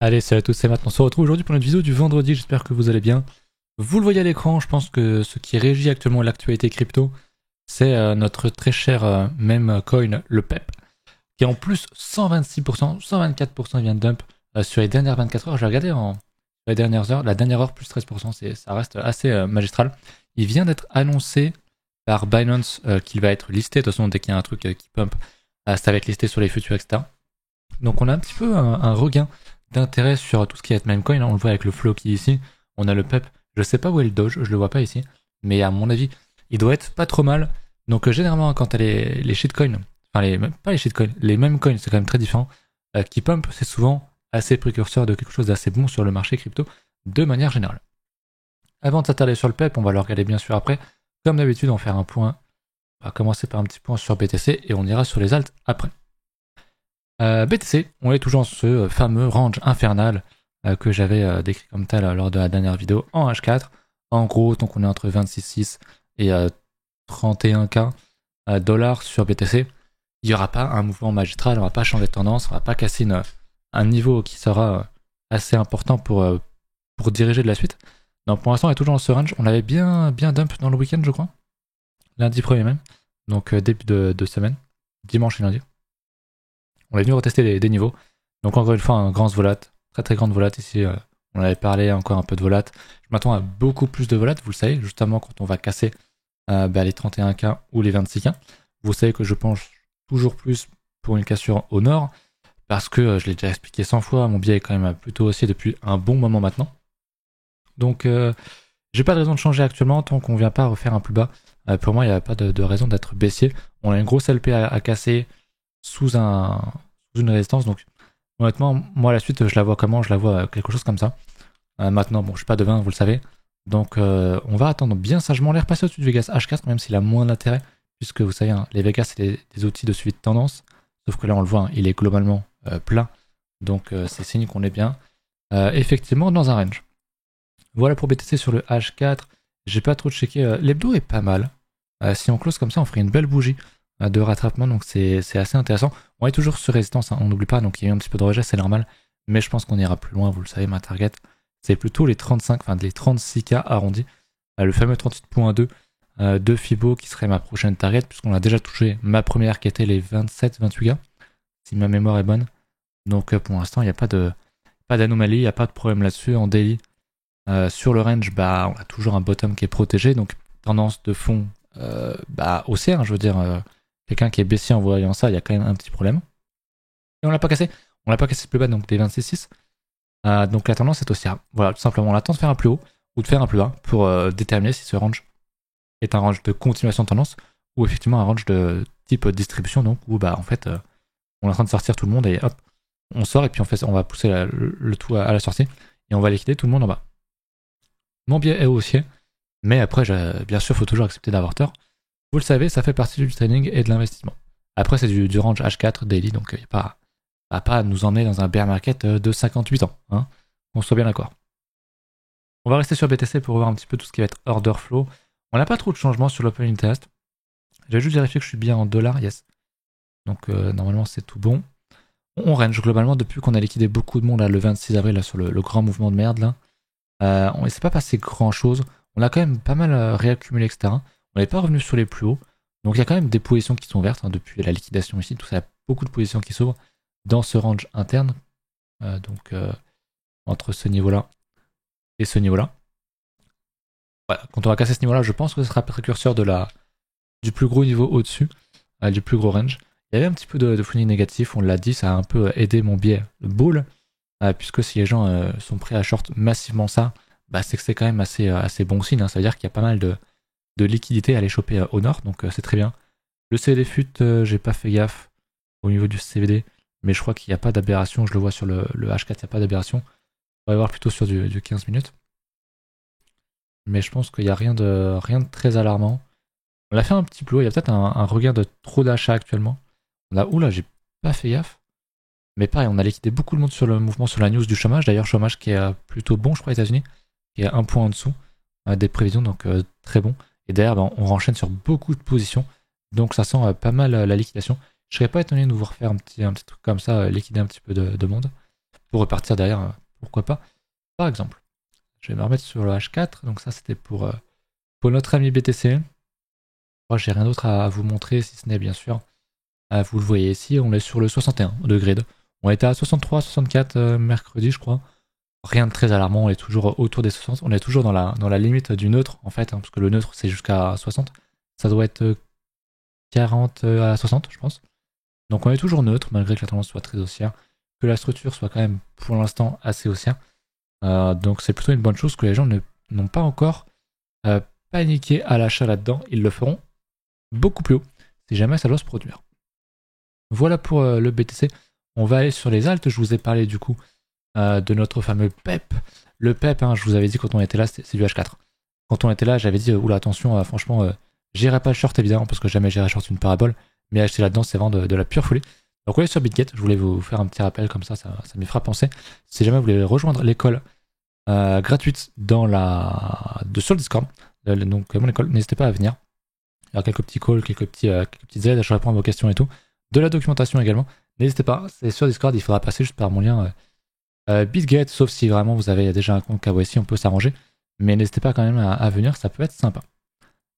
Allez, salut à tous, c'est Matt. On se retrouve aujourd'hui pour notre vidéo du vendredi. J'espère que vous allez bien. Vous le voyez à l'écran, je pense que ce qui régit actuellement l'actualité crypto, c'est notre très cher meme coin, le PEP, qui est en plus 126%, 124% vient de dump sur les dernières 24 heures. J'ai regardé en les dernières heures, la dernière heure plus 13%, ça reste assez magistral. Il vient d'être annoncé par Binance qu'il va être listé. De toute façon, dès qu'il y a un truc qui pump, ça va être listé sur les futurs, etc. Donc on a un petit peu un regain d'intérêt sur tout ce qui est memecoin. On le voit avec le flow qui est ici. On a le PEP. Je sais pas où est le Doge, je le vois pas ici. Mais à mon avis, il doit être pas trop mal. Donc généralement, quand t'as les shitcoins, pas les shitcoins, les memecoins, c'est quand même très différent, qui pump, c'est souvent assez précurseur de quelque chose d'assez bon sur le marché crypto, de manière générale. Avant de s'attarder sur le PEP, on va le regarder bien sûr après. Comme d'habitude, on va faire un point. On va commencer par un petit point sur BTC et on ira sur les alts après. BTC, on est toujours dans ce fameux range infernal que j'avais décrit comme tel lors de la dernière vidéo en H4. En gros, donc on est entre 26,6 et 31K dollars sur BTC. Il n'y aura pas un mouvement magistral, on ne va pas changer de tendance, on ne va pas casser un niveau qui sera assez important pour diriger de la suite. Donc pour l'instant, on est toujours dans ce range. On avait bien dump dans le week-end, je crois. Lundi 1er même. Donc début de semaine. Dimanche et lundi. On est venu retester des niveaux. Donc encore une fois, un grand volat, très grande volat ici. On avait parlé encore un peu de volat. Je m'attends à beaucoup plus de volat, vous le savez, justement quand on va casser les 31K ou les 26K. Vous savez que je penche toujours plus pour une cassure au nord, parce que je l'ai déjà expliqué 100 fois, mon biais est quand même plutôt haussier depuis un bon moment maintenant. Donc j'ai pas de raison de changer actuellement tant qu'on vient pas refaire un plus bas. Pour moi, il n'y a pas de raison d'être baissier. On a une grosse LP à casser sous une résistance, donc honnêtement, moi la suite, je la vois comment? Je la vois quelque chose comme ça. Maintenant, bon, je suis pas devin, vous le savez, donc on va attendre bien sagement. On est repassé au-dessus du Vegas H4, même s'il a moins d'intérêt, puisque vous savez, hein, les Vegas, c'est des outils de suivi de tendance, sauf que là, on le voit, hein, il est globalement plat, donc c'est signe qu'on est bien effectivement dans un range. Voilà pour BTC sur le H4. J'ai pas trop checké. L'hebdo est pas mal. Si on close comme ça, on ferait une belle bougie de rattrapement, donc c'est assez intéressant. On est toujours sur résistance, hein, on n'oublie pas, donc il y a eu un petit peu de rejet, c'est normal, mais je pense qu'on ira plus loin, vous le savez, ma target, c'est plutôt les 35, enfin les 36K arrondis, le fameux 38.2 de Fibo qui serait ma prochaine target, puisqu'on a déjà touché ma première qui était les 27-28K, si ma mémoire est bonne. Donc pour l'instant, il n'y a pas d'anomalie, il n'y a pas de problème là-dessus. En daily, sur le range, on a toujours un bottom qui est protégé, donc tendance de fond haussière, hein, je veux dire, quelqu'un qui est baissier en voyant ça, il y a quand même un petit problème. Et on l'a pas cassé le plus bas, donc des 26,6. Donc la tendance est haussière. Voilà, tout simplement, on attend de faire un plus haut ou de faire un plus bas pour déterminer si ce range est un range de continuation de tendance ou effectivement un range de type distribution, donc où en fait on est en train de sortir tout le monde et hop, on sort et puis on va pousser le tout à la sortie et on va liquider tout le monde en bas. Mon biais est haussier, mais après, bien sûr, il faut toujours accepter d'avoir tort. Vous le savez, ça fait partie du trading et de l'investissement. Après, c'est du range H4 daily, donc il n'y a pas à nous emmener dans un bear market de 58 ans. Hein, qu'on soit bien d'accord. On va rester sur BTC pour voir un petit peu tout ce qui va être order flow. On n'a pas trop de changements sur l'open interest. J'ai juste vérifié que je suis bien en dollars, yes. Donc normalement, c'est tout bon. On range globalement depuis qu'on a liquidé beaucoup de monde là, le 26 avril là, sur le grand mouvement de merde là. On ne s'est pas passé grand chose. On a quand même pas mal réaccumulé, etc. On n'est pas revenu sur les plus hauts. Donc il y a quand même des positions qui sont vertes, hein, depuis la liquidation ici. Tout ça, il y a beaucoup de positions qui s'ouvrent dans ce range interne. Donc entre ce niveau-là et ce niveau-là. Voilà, quand on va casser ce niveau-là, je pense que ce sera précurseur du plus gros niveau au-dessus, du plus gros range. Il y avait un petit peu de funding négatif, on l'a dit, ça a un peu aidé mon biais bull, puisque si les gens sont prêts à short massivement ça, c'est que c'est quand même assez bon signe, hein. Ça veut dire qu'il y a pas mal de liquidité à aller choper au nord, donc c'est très bien. Le CVD fut, j'ai pas fait gaffe au niveau du CVD, mais je crois qu'il n'y a pas d'aberration, je le vois sur le H4, il n'y a pas d'aberration. On va voir plutôt sur du 15 minutes. Mais je pense qu'il n'y a rien de très alarmant. On a fait un petit plot, il y a peut-être un regain de trop d'achats actuellement. Oula, j'ai pas fait gaffe. Mais pareil, on a liquidé beaucoup de monde sur le mouvement, sur la news du chômage. D'ailleurs, chômage qui est plutôt bon, je crois, aux États-Unis, qui est un point en dessous des prévisions, donc très bon. Et derrière, on renchaîne sur beaucoup de positions. Donc ça sent pas mal la liquidation. Je serais pas étonné de nous voir faire un petit truc comme ça, liquider un petit peu de monde. pour repartir derrière, pourquoi pas. Par exemple, je vais me remettre sur le H4, donc ça c'était pour notre ami BTC. Moi j'ai rien d'autre à vous montrer, si ce n'est bien sûr, vous le voyez ici, on est sur le 61 de grid. On était à 63, 64 mercredi je crois. Rien de très alarmant, on est toujours autour des 60, on est toujours dans la limite du neutre en fait, parce que le neutre c'est jusqu'à 60. Ça doit être 40 à 60 je pense. Donc on est toujours neutre malgré que la tendance soit très haussière, que la structure soit quand même pour l'instant assez haussière. Donc c'est plutôt une bonne chose que les gens n'ont pas encore paniqué à l'achat là-dedans. Ils le feront beaucoup plus haut si jamais ça doit se produire. Voilà pour le BTC. On va aller sur les altes. Je vous ai parlé du coup de notre fameux PEP. Le PEP, hein, je vous avais dit quand on était là, c'est du H4. Quand on était là, j'avais dit, oula attention, franchement, j'irai pas le short évidemment parce que jamais j'irai short une parabole, mais acheter là-dedans c'est vraiment de la pure folie. Donc on est sur BitGet, je voulais vous faire un petit rappel comme ça m'y fera penser. Si jamais vous voulez rejoindre l'école gratuite sur le Discord, donc mon école, n'hésitez pas à venir. Il y a quelques petits calls, quelques petites aides, je réponds à vos questions et tout. De la documentation également, n'hésitez pas, c'est sur Discord, il faudra passer juste par mon lien BitGet, sauf si vraiment vous avez déjà un compte KYC, on peut s'arranger. Mais n'hésitez pas quand même à venir, ça peut être sympa.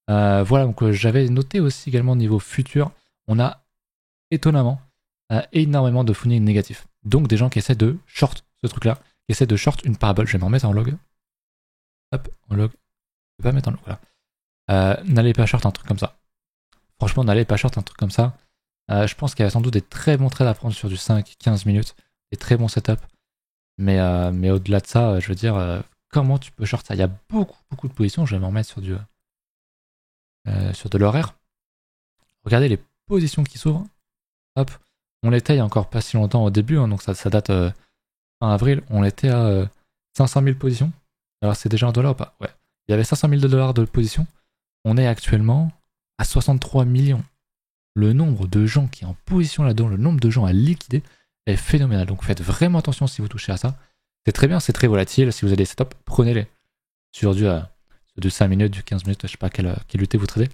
Voilà, donc j'avais noté aussi également niveau futur, on a étonnamment énormément de funding négatifs. Donc des gens qui essaient de short ce truc-là, qui essaient de short une parabole. Je vais m'en remettre en log. Hop, en log. Je vais pas mettre en log, voilà. N'allez pas short un truc comme ça. Franchement, n'allez pas short un truc comme ça. Je pense qu'il y a sans doute des très bons trades à prendre sur du 5-15 minutes, des très bons setups. Mais au-delà de ça, je veux dire, comment tu peux short ça? Il y a beaucoup de positions. Je vais m'en remettre sur de l'horaire. Regardez les positions qui s'ouvrent. Hop, on était il y a encore pas si longtemps au début, hein, donc ça date fin avril. On était à 500 000 positions. Alors c'est déjà en dollars ou pas? Ouais. Il y avait 500 000 dollars de positions. On est actuellement à 63 millions. Le nombre de gens qui est en position là-dedans, le nombre de gens à liquider est phénoménal. Donc faites vraiment attention si vous touchez à ça. C'est très bien, c'est très volatile. Si vous avez des setups, prenez-les. Sur du 5 minutes, du 15 minutes, je sais pas quelle UT vous tradez.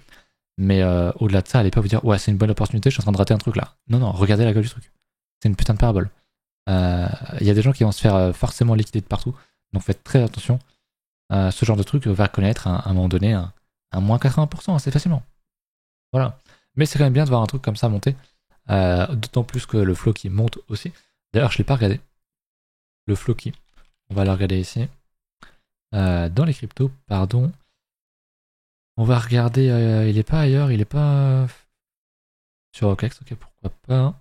Mais au-delà de ça, allez pas vous dire ouais, c'est une bonne opportunité, je suis en train de rater un truc là. Non, regardez la gueule du truc. C'est une putain de parabole. Il y a des gens qui vont se faire forcément liquider de partout. Donc faites très attention. Ce genre de truc va connaître à un moment donné un moins 80% assez facilement. Voilà. Mais c'est quand même bien de voir un truc comme ça monter. D'autant plus que le flow qui monte aussi. D'ailleurs, je ne l'ai pas regardé. Le flow qui. On va le regarder ici. Dans les cryptos, pardon. On va regarder. Il est pas ailleurs, il est pas. Sur OKEx, ok, pourquoi pas.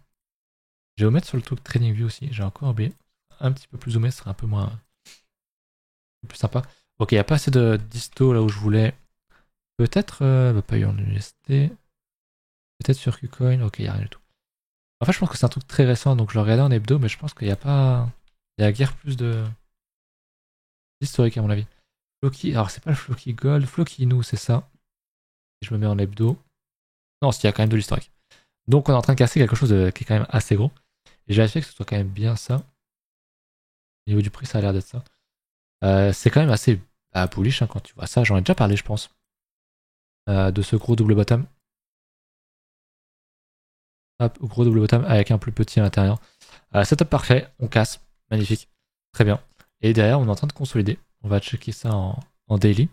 Je vais vous mettre sur le truc TradingView aussi. J'ai encore oublié. Un petit peu plus zoomé, ce serait un peu moins. Plus sympa. Ok, il n'y a pas assez de disto là où je voulais. Peut-être. Pas eu en UST. Peut-être sur KuCoin. Ok, il n'y a rien du tout. En fait, je pense que c'est un truc très récent, donc je le regardais en hebdo, mais je pense qu'il n'y a pas. Il y a guère plus d'historique à mon avis. Floki, alors c'est pas le Floki Gold, Floki Inu, c'est ça. Et je me mets en hebdo. Non, il y a quand même de l'historique. Donc on est en train de casser quelque chose qui est quand même assez gros. Et j'ai vérifié que ce soit quand même bien ça. Au niveau du prix, ça a l'air d'être ça. C'est quand même assez bullish hein, quand tu vois ça. J'en ai déjà parlé, je pense. De ce gros double bottom. Hop, gros double bottom avec un plus petit à l'intérieur. Setup parfait, on casse. Magnifique. Très bien. Et derrière, on est en train de consolider. On va checker ça en daily.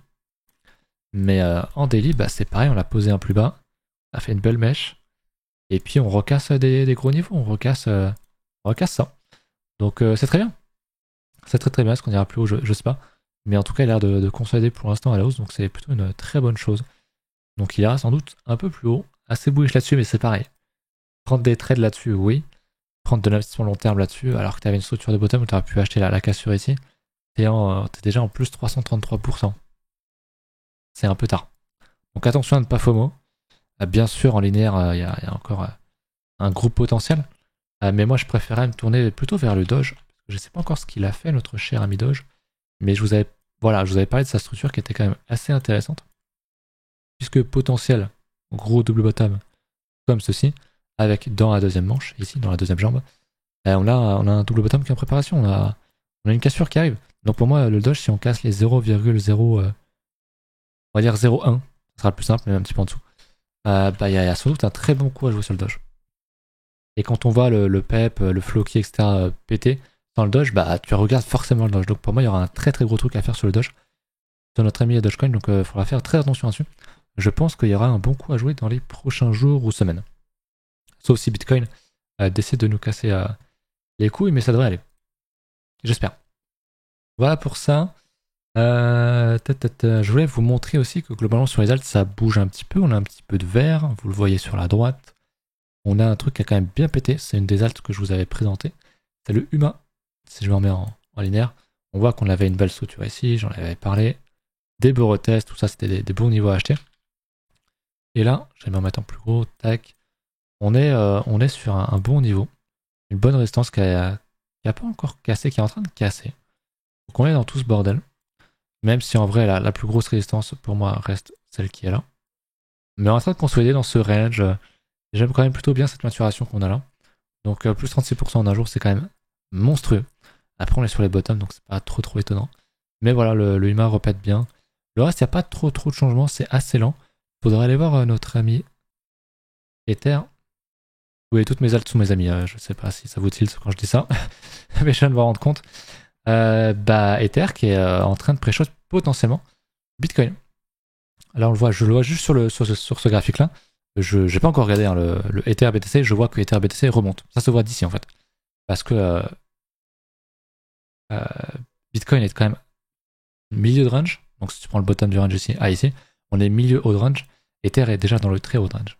Mais en daily, bah, c'est pareil, on l'a posé un plus bas. On a fait une belle mèche. Et puis on recasse des gros niveaux. On recasse ça. Donc c'est très bien. C'est très bien. Est-ce qu'on ira plus haut, je sais pas. Mais en tout cas, il a l'air de consolider pour l'instant à la hausse. Donc c'est plutôt une très bonne chose. Donc il ira sans doute un peu plus haut. Assez bullish là-dessus, mais c'est pareil. Prendre des trades là-dessus, oui. Prendre de l'investissement long terme là-dessus, alors que tu avais une structure de bottom où tu aurais pu acheter la cassure ici. T'es déjà en plus 333%. C'est un peu tard. Donc attention à ne pas FOMO. Bien sûr, en linéaire, il y a encore un gros potentiel. Mais moi, je préférais me tourner plutôt vers le Doge. Je ne sais pas encore ce qu'il a fait, notre cher ami Doge. Mais je vous avais parlé de sa structure qui était quand même assez intéressante. Puisque potentiel, gros double bottom, comme ceci, avec dans la deuxième manche, ici, dans la deuxième jambe, on a un double bottom qui est en préparation. On a une cassure qui arrive. Donc pour moi, le Doge, si on casse les 0,0, on va dire 0,1, ce sera le plus simple, mais un petit peu en dessous. Il y a sans doute un très bon coup à jouer sur le Doge. Et quand on voit le PEP, le Floki, etc. péter, dans le Doge, bah tu regardes forcément le Doge. Donc pour moi, il y aura un très très gros truc à faire sur le Doge, sur notre ami Dogecoin, donc il faudra faire très attention là-dessus. Je pense qu'il y aura un bon coup à jouer dans les prochains jours ou semaines. Sauf si Bitcoin décide de nous casser les couilles, mais ça devrait aller. J'espère. Voilà pour ça. Je voulais vous montrer aussi que globalement sur les alts, ça bouge un petit peu. On a un petit peu de vert, vous le voyez sur la droite. On a un truc qui a quand même bien pété. C'est une des alts que je vous avais présenté. C'est le Huma. Si je me remets en linéaire, on voit qu'on avait une belle structure ici, j'en avais parlé. Des beaux retests, tout ça, c'était des bons niveaux à acheter. Et là, je vais me remettre en plus gros, tac. On est sur un bon niveau. Une bonne résistance qui a pas encore cassé, qui est en train de casser. Donc on est dans tout ce bordel. Même si en vrai, la plus grosse résistance pour moi reste celle qui est là. Mais on est en train de consolider dans ce range. J'aime quand même plutôt bien cette maturation qu'on a là. Donc plus 36% en un jour, c'est quand même monstrueux. Après, on est sur les bottoms, donc c'est pas trop étonnant. Mais voilà, le Huma repète bien. Le reste, il n'y a pas trop de changements, c'est assez lent. Faudrait aller voir notre ami Ether. Vous voyez toutes mes alts sous mes amis, je sais pas si ça vous tilte quand je dis ça, mais je viens de me rendre compte. Ether qui est en train de pré-shot potentiellement Bitcoin. Là on le voit, je le vois juste sur ce graphique là. Je n'ai pas encore regardé hein, le Ether BTC, je vois que Ether BTC remonte. Ça se voit d'ici en fait. Parce que Bitcoin est quand même milieu de range. Donc si tu prends le bottom du range ici, ici, on est milieu haut de range. Ether est déjà dans le très haut de range.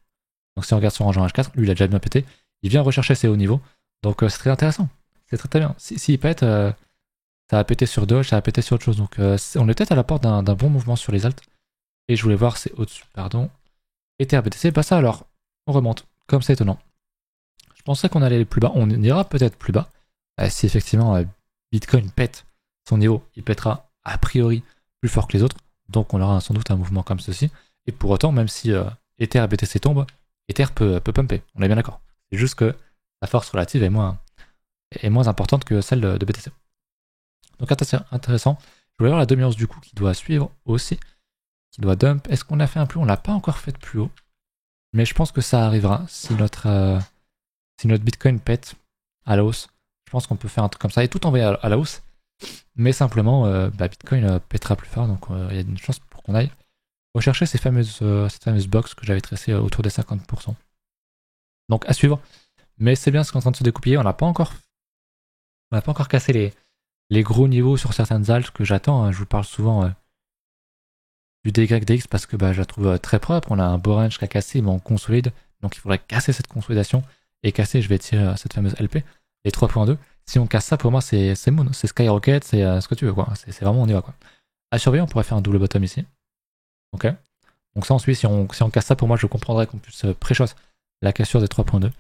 Donc si on regarde son range en H4, lui il a déjà bien pété. Il vient rechercher ses hauts niveaux. Donc c'est très intéressant. C'est très bien. S'il pète, ça va péter sur Doge, ça va péter sur autre chose. Donc on est peut-être à la porte d'un bon mouvement sur les alts. Et je voulais voir, c'est au-dessus, pardon. Ether BTC, pas ça alors. On remonte. Comme c'est étonnant. Je pensais qu'on allait aller plus bas. On ira peut-être plus bas. Si effectivement Bitcoin pète son niveau, il pètera a priori plus fort que les autres. Donc on aura sans doute un mouvement comme ceci. Et pour autant, même si Ether et BTC tombent, Ether peut pumper. On est bien d'accord. C'est juste que la force relative est moins importante que celle de BTC. Donc intéressant. Je voulais voir la demi-once du coup qui doit suivre aussi. Qui doit dump. Est-ce qu'on a fait un plus haut? On l'a pas encore fait de plus haut. Mais je pense que ça arrivera si notre Bitcoin pète à la hausse. Je pense qu'on peut faire un truc comme ça et tout envoyer à la hausse. Mais simplement, Bitcoin pètera plus fort. Donc il y a une chance pour qu'on aille rechercher cette fameuse box que j'avais tracée autour des 50%. Donc à suivre. Mais c'est bien ce qu'on est en train de se découpiller. On n'a pas encore cassé les gros niveaux sur certaines alts que j'attends. Hein. Je vous parle souvent du DYDX parce que je la trouve très propre. On a un beau range qui a cassé, mais on consolide. Donc il faudrait casser cette consolidation et casser, je vais tirer cette fameuse LP, les 3.2. Si on casse ça, pour moi, c'est moon, c'est skyrocket, c'est ce que tu veux, quoi. C'est vraiment, on y va, quoi. À surveiller, on pourrait faire un double bottom ici. Ok. Donc ça, ensuite, si on casse ça, pour moi, je comprendrais qu'on puisse pré-shot la cassure des 3.2.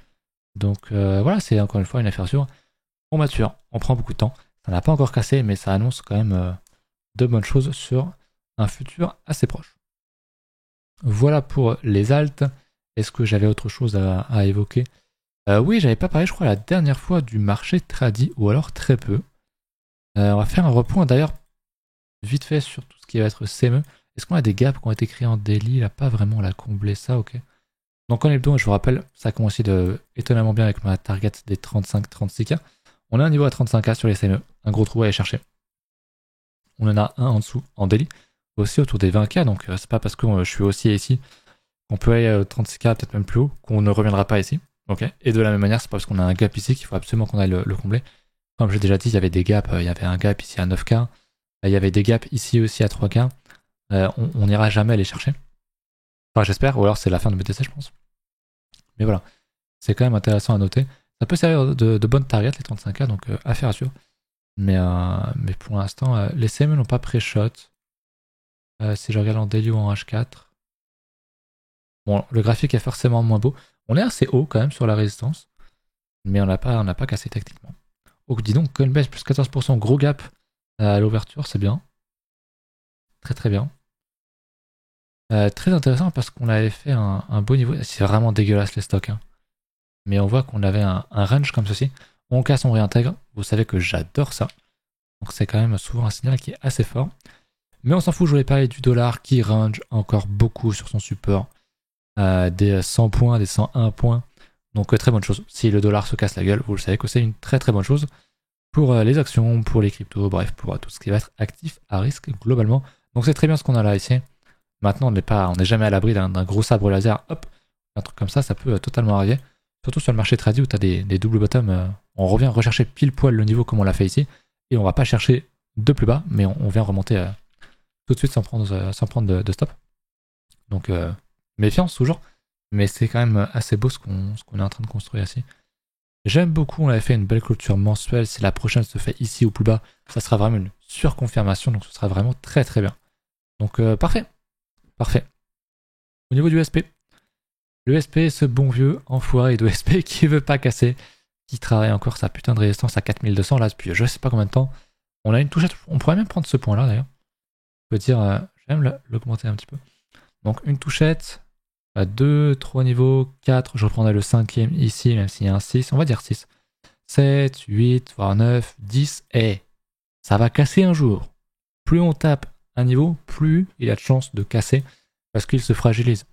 Donc voilà, c'est encore une fois une affaire sûre. On mature, on prend beaucoup de temps. Ça n'a pas encore cassé, mais ça annonce quand même de bonnes choses sur un futur assez proche. Voilà pour les alts. Est-ce que j'avais autre chose à évoquer? Oui, j'avais pas parlé, je crois, la dernière fois du marché tradi, ou alors très peu. On va faire un repoint d'ailleurs vite fait sur tout ce qui va être CME. Est-ce qu'on a des gaps qui ont été créés en daily? Il n'a pas vraiment la comblé ça, ok. Donc en hebdo, je vous rappelle, ça coïncide étonnamment bien avec ma target des 35-36K. On a un niveau à 35K sur les CME, un gros trou à aller chercher. On en a un en dessous en daily, aussi autour des 20K, donc c'est pas parce que je suis aussi ici qu'on peut aller 36K, peut-être même plus haut, qu'on ne reviendra pas ici. Okay. Et de la même manière, c'est pas parce qu'on a un gap ici qu'il faut absolument qu'on aille le combler. Comme j'ai déjà dit, il y avait des gaps, il y avait un gap ici à 9K, il y avait des gaps ici aussi à 3K. On n'ira jamais les chercher. Enfin, j'espère, ou alors c'est la fin de BTC, je pense. Mais voilà, c'est quand même intéressant à noter. Ça peut servir de bonne target, les 35K, donc affaire à suivre. Mais pour l'instant, les CME n'ont pas pré-shot. Si je regarde en daily ou en H4. Bon, le graphique est forcément moins beau. On est assez haut quand même sur la résistance. Mais on n'a pas cassé techniquement. Oh, dis donc, Coinbase plus 14%, gros gap à l'ouverture, c'est bien. Très très bien. Très intéressant parce qu'on avait fait un beau niveau. C'est vraiment dégueulasse les stocks. Hein. Mais on voit qu'on avait un range comme ceci. On casse, on réintègre. Vous savez que j'adore ça. Donc c'est quand même souvent un signal qui est assez fort. Mais on s'en fout, je voulais parler du dollar qui range encore beaucoup sur son support. Des 100 points, des 101 points. Donc très bonne chose. Si le dollar se casse la gueule, vous le savez que c'est une très très bonne chose pour les actions, pour les cryptos, bref, pour tout ce qui va être actif à risque globalement. Donc c'est très bien ce qu'on a là ici. Maintenant, on n'est jamais à l'abri d'un gros sabre laser, hop, un truc comme ça peut totalement arriver. Surtout sur le marché trading où tu as des double bottom, on revient rechercher pile poil le niveau comme on l'a fait ici, et on va pas chercher de plus bas, mais on vient remonter tout de suite sans prendre de stop. Donc méfiance toujours, mais c'est quand même assez beau ce qu'on est en train de construire ici. J'aime beaucoup, on avait fait une belle clôture mensuelle, si la prochaine se fait ici ou plus bas, ça sera vraiment une surconfirmation, donc ce sera vraiment très très bien. Donc parfait. Au niveau du SP, le SP, ce bon vieux enfoiré de SP qui veut pas casser, qui travaille encore sa putain de résistance à 4200 là depuis je sais pas combien de temps. On a une touchette, on pourrait même prendre ce point là d'ailleurs. Je peux dire, j'aime l'augmenter un petit peu. Donc une touchette, 2, 3 niveaux, 4, je reprendrai le 5e ici, même s'il y a un 6, on va dire 6. 7, 8, voire 9, 10, et ça va casser un jour. Plus on tape un niveau, plus il a de chance de casser, parce qu'il se fragilise.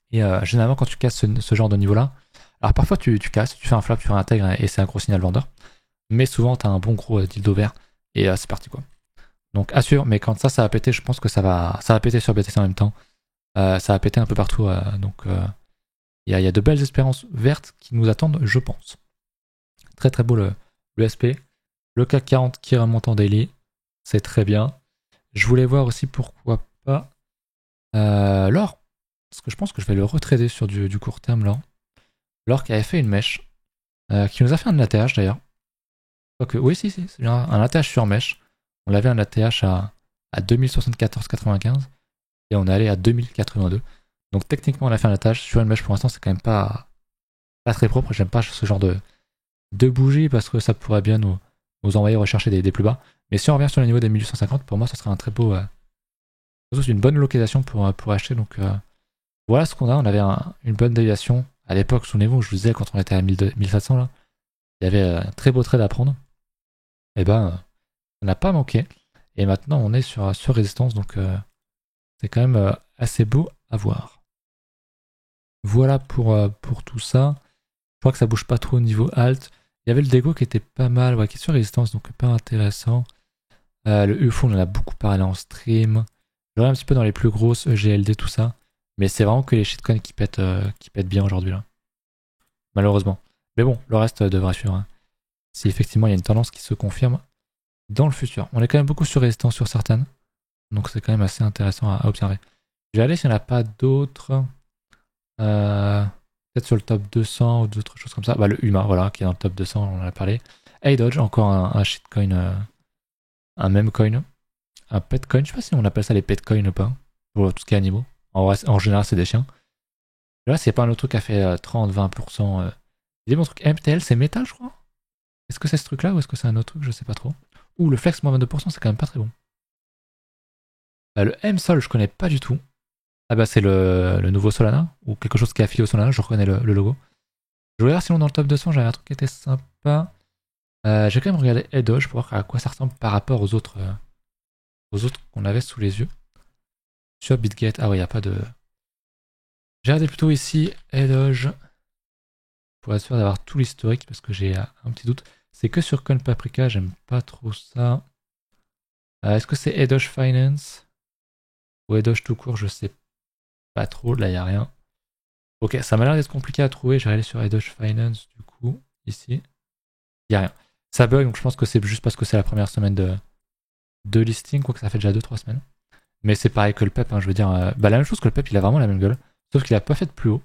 Et généralement, quand tu casses ce genre de niveau-là, alors parfois tu casses, tu fais un flop, tu fais un intègre, et c'est un gros signal vendeur. Mais souvent, tu as un bon gros dildo vert, et c'est parti quoi. Donc assure, mais quand ça va péter, je pense que ça va péter sur BTC en même temps. Ça va péter un peu partout, donc il y a de belles espérances vertes qui nous attendent, je pense. Très très beau le SP. Le CAC 40 qui remonte en daily, c'est très bien. Je voulais voir aussi pourquoi pas l'or, parce que je pense que je vais le retrader sur du court terme là. L'or qui avait fait une mèche, qui nous a fait un ATH d'ailleurs. Oui, si, c'est bien un ATH sur mèche. On avait un ATH à 2074,95 et on est allé à 2082. Donc techniquement on a fait un ATH sur une mèche pour l'instant, c'est quand même pas très propre. J'aime pas ce genre de bougie parce que ça pourrait bien nous envoyer rechercher des plus bas. Mais si on revient sur le niveau des 1850, pour moi ça serait un très beau, une bonne localisation pour acheter. Donc voilà ce qu'on a. On avait une bonne déviation à l'époque. Souvenez-vous, je vous disais quand on était à 1700 là, il y avait un très beau trade à prendre. Et ben ça n'a pas manqué. Et maintenant on est sur résistance, donc c'est quand même assez beau à voir. Voilà pour tout ça. Je crois que ça bouge pas trop au niveau alt. Il y avait le Dego qui était pas mal, qui est sur résistance, donc pas intéressant. Le UFO, on en a beaucoup parlé en stream. Je regarde un petit peu dans les plus grosses EGLD, tout ça. Mais c'est vraiment que les shitcoins qui pètent bien aujourd'hui, là. Malheureusement. Mais bon, le reste devrait suivre. Hein. Si effectivement il y a une tendance qui se confirme dans le futur. On est quand même beaucoup sur résistance sur certaines. Donc c'est quand même assez intéressant à observer. Je vais aller s'il n'y en a pas d'autres. Peut-être sur le top 200 ou d'autres choses comme ça. Le Huma, voilà, qui est dans le top 200, on en a parlé. A-Dodge, encore un shitcoin, un meme coin, un pet coin. Je sais pas si on appelle ça les pet coins ou pas, pour tout ce qui est animaux. En général, c'est des chiens. Là, c'est pas un autre truc qui a fait 30-20%. Il est mon truc MTL, c'est métal, je crois. Est-ce que c'est ce truc-là ou est-ce que c'est un autre truc? Je sais pas trop. Ouh, le flex moins 22%, c'est quand même pas très bon. Le M-Sol, je connais pas du tout. Ah bah c'est le nouveau Solana, ou quelque chose qui est affilié au Solana, je reconnais le logo. Je voulais voir sinon dans le top 200, j'avais un truc qui était sympa. J'ai quand même regardé A-Dodge pour voir à quoi ça ressemble par rapport aux autres qu'on avait sous les yeux. Sur BitGate, ah ouais, il n'y a pas de... J'ai regardé plutôt ici A-Dodge, pour être sûr d'avoir tout l'historique, parce que j'ai un petit doute. C'est que sur CoinPaprika, j'aime pas trop ça. Est-ce que c'est A-Dodge Finance ou A-Dodge tout court, je sais pas trop, là il n'y a rien. Ok, ça m'a l'air d'être compliqué à trouver, je vais aller sur A-Dodge Finance du coup, ici. Il n'y a rien. Ça bug, donc je pense que c'est juste parce que c'est la première semaine de listing, quoique ça fait déjà 2-3 semaines. Mais c'est pareil que le PEP, je veux dire, la même chose que le PEP, il a vraiment la même gueule, sauf qu'il a pas fait de plus haut.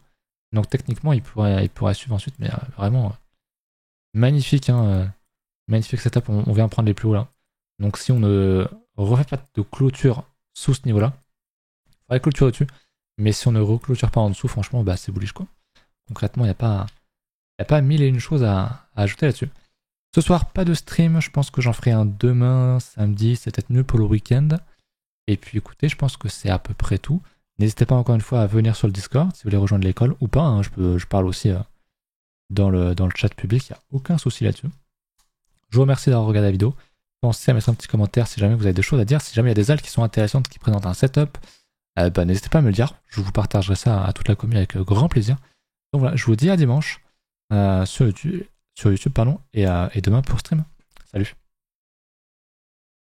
Donc techniquement, il pourrait suivre ensuite, mais vraiment magnifique, magnifique setup, on vient prendre les plus hauts là. Donc si on ne refait pas de clôture sous ce niveau-là, il faudrait clôturer au-dessus. Mais si on ne reclôture pas en dessous, franchement, c'est bullish quoi. Concrètement, il n'y a pas mille et une choses à ajouter là-dessus. Ce soir, pas de stream, je pense que j'en ferai un demain, samedi, c'est peut-être mieux pour le week-end. Et puis écoutez, je pense que c'est à peu près tout. N'hésitez pas encore une fois à venir sur le Discord si vous voulez rejoindre l'école ou pas. Je parle aussi dans le chat public, il n'y a aucun souci là-dessus. Je vous remercie d'avoir regardé la vidéo. Pensez à mettre un petit commentaire si jamais vous avez des choses à dire, si jamais il y a des alts qui sont intéressantes, qui présentent un setup. N'hésitez pas à me le dire, je vous partagerai ça à toute la commune avec grand plaisir. Donc voilà, je vous dis à dimanche sur YouTube et demain pour stream. Salut. Salut.